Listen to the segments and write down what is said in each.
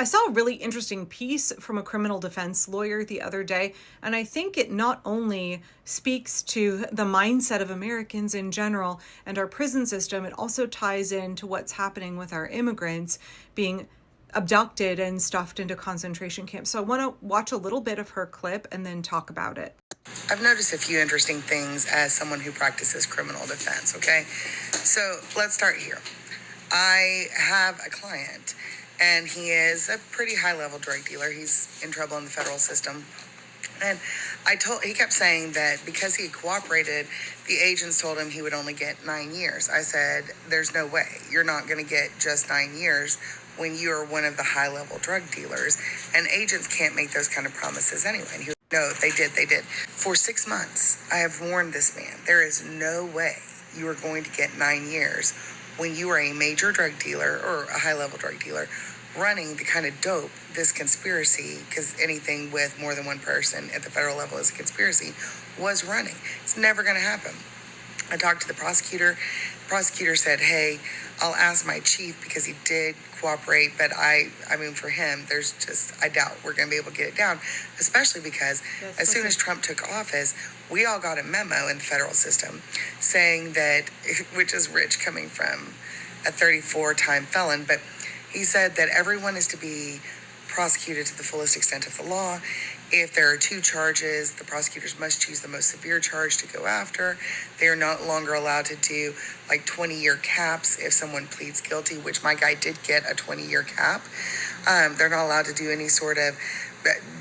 I saw a really interesting piece from a criminal defense lawyer the other day, and I think it not only speaks to the mindset of Americans in general and our prison system, it also ties into what's happening with our immigrants being abducted and stuffed into concentration camps. So I want to watch a little bit of her clip and then talk about it. I've noticed a few interesting things as someone who practices criminal defense, okay? So let's start here. I have a client, and he is a pretty high-level drug dealer. He's in trouble in the federal system. And he kept saying that because he had cooperated, the agents told him he would only get 9 years. I said, there's no way. You're not going to get just 9 years when you are one of the high-level drug dealers. And agents can't make those kind of promises anyway. And he was, no, they did. For 6 months, I have warned this man, there is no way you are going to get 9 years when you are a major drug dealer or a high-level drug dealer running the kind of dope this conspiracy, because anything with more than one person at the federal level is a conspiracy, was running. It's never going to happen. I talked to the prosecutor. The prosecutor said, hey, I'll ask my chief because he did cooperate, but I mean, for him, I doubt we're going to be able to get it down, especially because as soon as Trump took office, we all got a memo in the federal system saying that, which is rich coming from a 34-time felon, but he said that everyone is to be prosecuted to the fullest extent of the law. If there are 2 charges, the prosecutors must choose the most severe charge to go after. They are no longer allowed to do like 20-year caps if someone pleads guilty, which my guy did get a 20-year cap. They're not allowed to do any sort of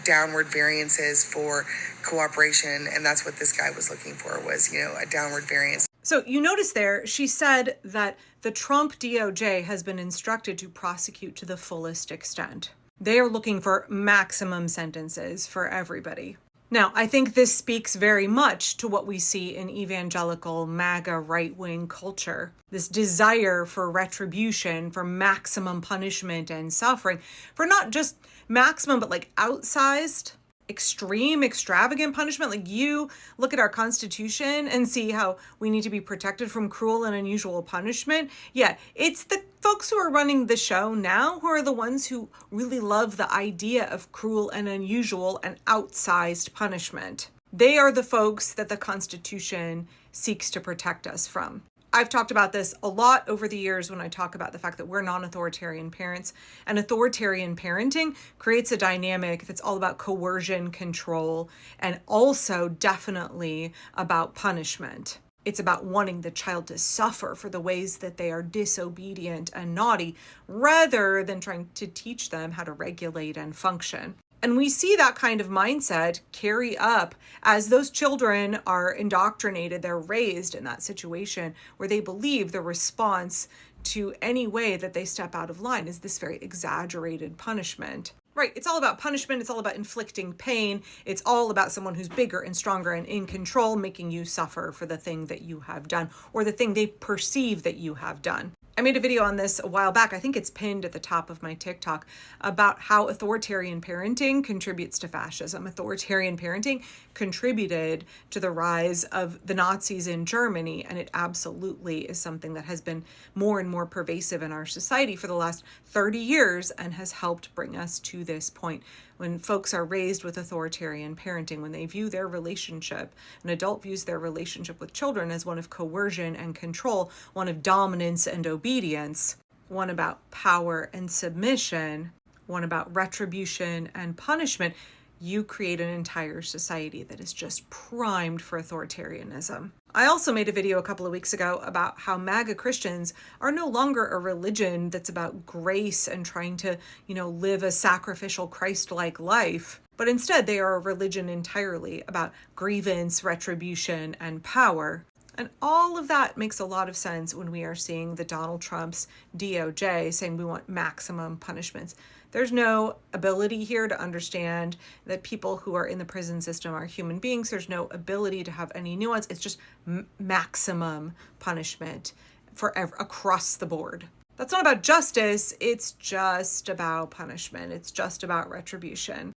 downward variances for cooperation, and that's what this guy was looking for, was, a downward variance. So you notice there, she said that the Trump DOJ has been instructed to prosecute to the fullest extent. They are looking for maximum sentences for everybody. Now, I think this speaks very much to what we see in evangelical MAGA right-wing culture. This desire for retribution, for maximum punishment and suffering, for not just maximum, but like outsized, extreme, extravagant punishment. Like, you look at our Constitution and see how we need to be protected from cruel and unusual punishment. Yeah, it's the folks who are running the show now who are the ones who really love the idea of cruel and unusual and outsized punishment. They are the folks that the Constitution seeks to protect us from. I've talked about this a lot over the years when I talk about the fact that we're non-authoritarian parents, and authoritarian parenting creates a dynamic that's all about coercion, control, and also definitely about punishment. It's about wanting the child to suffer for the ways that they are disobedient and naughty, rather than trying to teach them how to regulate and function. And we see that kind of mindset carry up as those children are indoctrinated. They're raised in that situation where they believe the response to any way that they step out of line is this very exaggerated punishment. Right, it's all about punishment. It's all about inflicting pain. It's all about someone who's bigger and stronger and in control, making you suffer for the thing that you have done or the thing they perceive that you have done. I made a video on this a while back. I think it's pinned at the top of my TikTok about how authoritarian parenting contributes to fascism. Authoritarian parenting contributed to the rise of the Nazis in Germany, and it absolutely is something that has been more and more pervasive in our society for the last 30 years and has helped bring us to this point. When folks are raised with authoritarian parenting, when they view their relationship, an adult views their relationship with children as one of coercion and control, one of dominance and obedience, one about power and submission, one about retribution and punishment, you create an entire society that is just primed for authoritarianism. I also made a video a couple of weeks ago about how MAGA Christians are no longer a religion that's about grace and trying to, live a sacrificial Christ-like life, but instead they are a religion entirely about grievance, retribution, and power. And all of that makes a lot of sense when we are seeing the Donald Trump's DOJ saying we want maximum punishments. There's no ability here to understand that people who are in the prison system are human beings. There's no ability to have any nuance. It's just maximum punishment across the board. That's not about justice. It's just about punishment. It's just about retribution.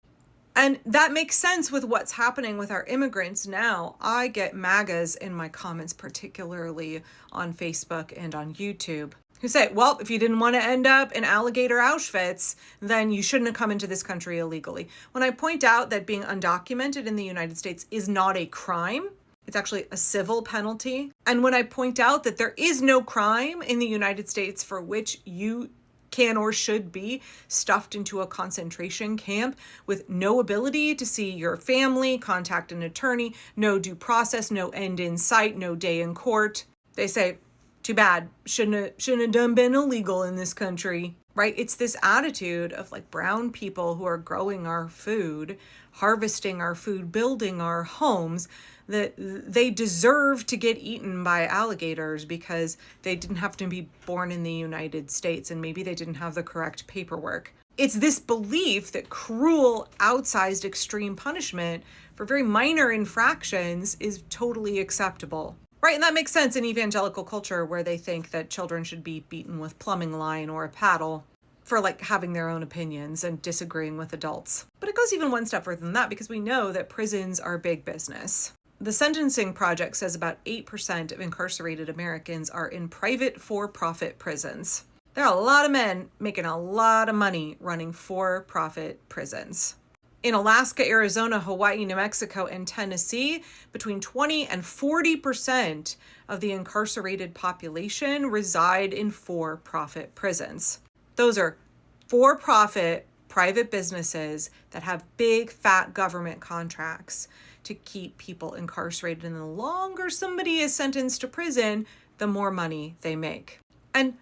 And that makes sense with what's happening with our immigrants now. I get MAGAs in my comments, particularly on Facebook and on YouTube, who say, well, if you didn't want to end up in alligator Auschwitz, then you shouldn't have come into this country illegally. When I point out that being undocumented in the United States is not a crime, it's actually a civil penalty. And when I point out that there is no crime in the United States for which you can or should be stuffed into a concentration camp with no ability to see your family, contact an attorney, no due process, no end in sight, no day in court, they say, too bad, shouldn't have done been illegal in this country, right? It's this attitude of like brown people who are growing our food, harvesting our food, building our homes, that they deserve to get eaten by alligators because they didn't have to be born in the United States and maybe they didn't have the correct paperwork. It's this belief that cruel, outsized, extreme punishment for very minor infractions is totally acceptable. Right, and that makes sense in evangelical culture where they think that children should be beaten with plumbing line or a paddle for like having their own opinions and disagreeing with adults. But it goes even one step further than that because we know that prisons are big business. The Sentencing Project says about 8% of incarcerated Americans are in private for-profit prisons. There are a lot of men making a lot of money running for-profit prisons. In Alaska, Arizona, Hawaii, New Mexico, and Tennessee, between 20 and 40% of the incarcerated population reside in for-profit prisons. Those are for-profit private businesses that have big, fat government contracts to keep people incarcerated. And the longer somebody is sentenced to prison, the more money they make. And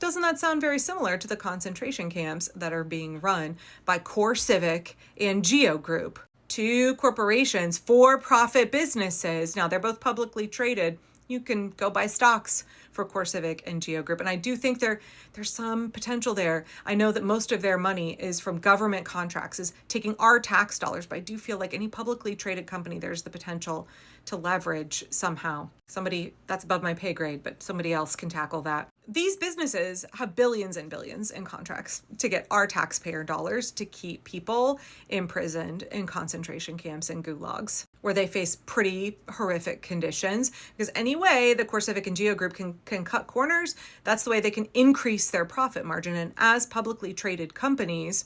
doesn't that sound very similar to the concentration camps that are being run by Core Civic and Geo Group? Two corporations, for-profit businesses. Now, they're both publicly traded. You can go buy stocks for Core Civic and Geo Group. And I do think there's some potential there. I know that most of their money is from government contracts, is taking our tax dollars. But I do feel like any publicly traded company, there's the potential to leverage somehow. Somebody, that's above my pay grade, but somebody else can tackle that. These businesses have billions and billions in contracts to get our taxpayer dollars to keep people imprisoned in concentration camps and gulags, where they face pretty horrific conditions. Because anyway, the Core Civic and Geo Group can cut corners. That's the way they can increase their profit margin. And as publicly traded companies,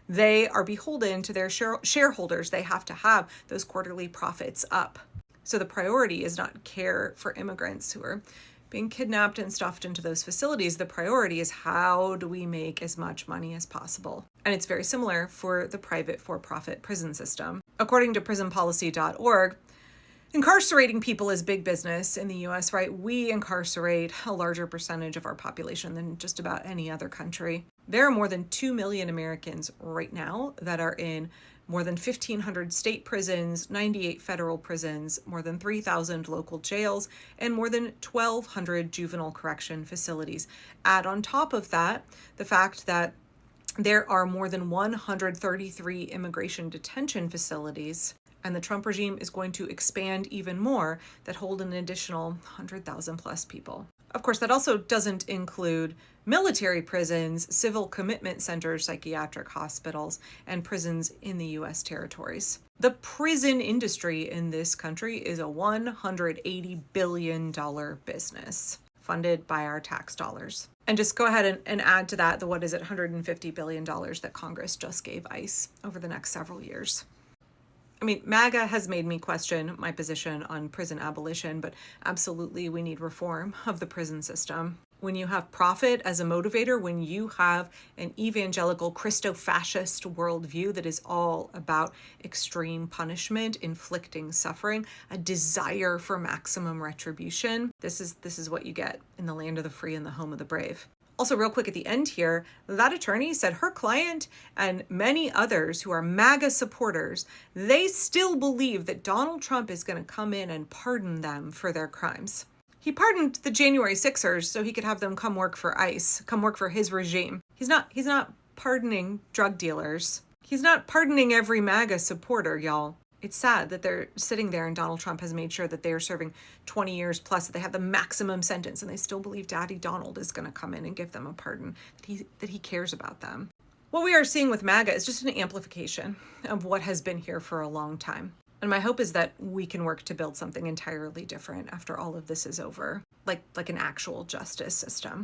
they are beholden to their shareholders. They have to have those quarterly profits up. So the priority is not care for immigrants who are being kidnapped and stuffed into those facilities. The priority is how do we make as much money as possible? And it's very similar for the private for-profit prison system. According to prisonpolicy.org, incarcerating people is big business in the US, right? We incarcerate a larger percentage of our population than just about any other country. There are more than 2 million Americans right now that are in more than 1,500 state prisons, 98 federal prisons, more than 3,000 local jails, and more than 1,200 juvenile correction facilities. Add on top of that the fact that there are more than 133 immigration detention facilities, and the Trump regime is going to expand even more that hold an additional 100,000 plus people. Of course, that also doesn't include military prisons, civil commitment centers, psychiatric hospitals, and prisons in the U.S. territories. The prison industry in this country is a $180 billion business funded by our tax dollars. And just go ahead and add to that the, $150 billion that Congress just gave ICE over the next several years. I mean, MAGA has made me question my position on prison abolition, but absolutely we need reform of the prison system. When you have profit as a motivator, when you have an evangelical Christo-fascist worldview that is all about extreme punishment, inflicting suffering, a desire for maximum retribution, this is what you get in the land of the free and the home of the brave. Also, real quick at the end here, that attorney said her client and many others who are MAGA supporters, they still believe that Donald Trump is going to come in and pardon them for their crimes. He pardoned the January 6ers so he could have them come work for ICE, come work for his regime. He's not pardoning drug dealers. He's not pardoning every MAGA supporter, y'all. It's sad that they're sitting there and Donald Trump has made sure that they are serving 20 years plus, that they have the maximum sentence, and they still believe Daddy Donald is going to come in and give them a pardon, that he cares about them. What we are seeing with MAGA is just an amplification of what has been here for a long time. And my hope is that we can work to build something entirely different after all of this is over, like an actual justice system.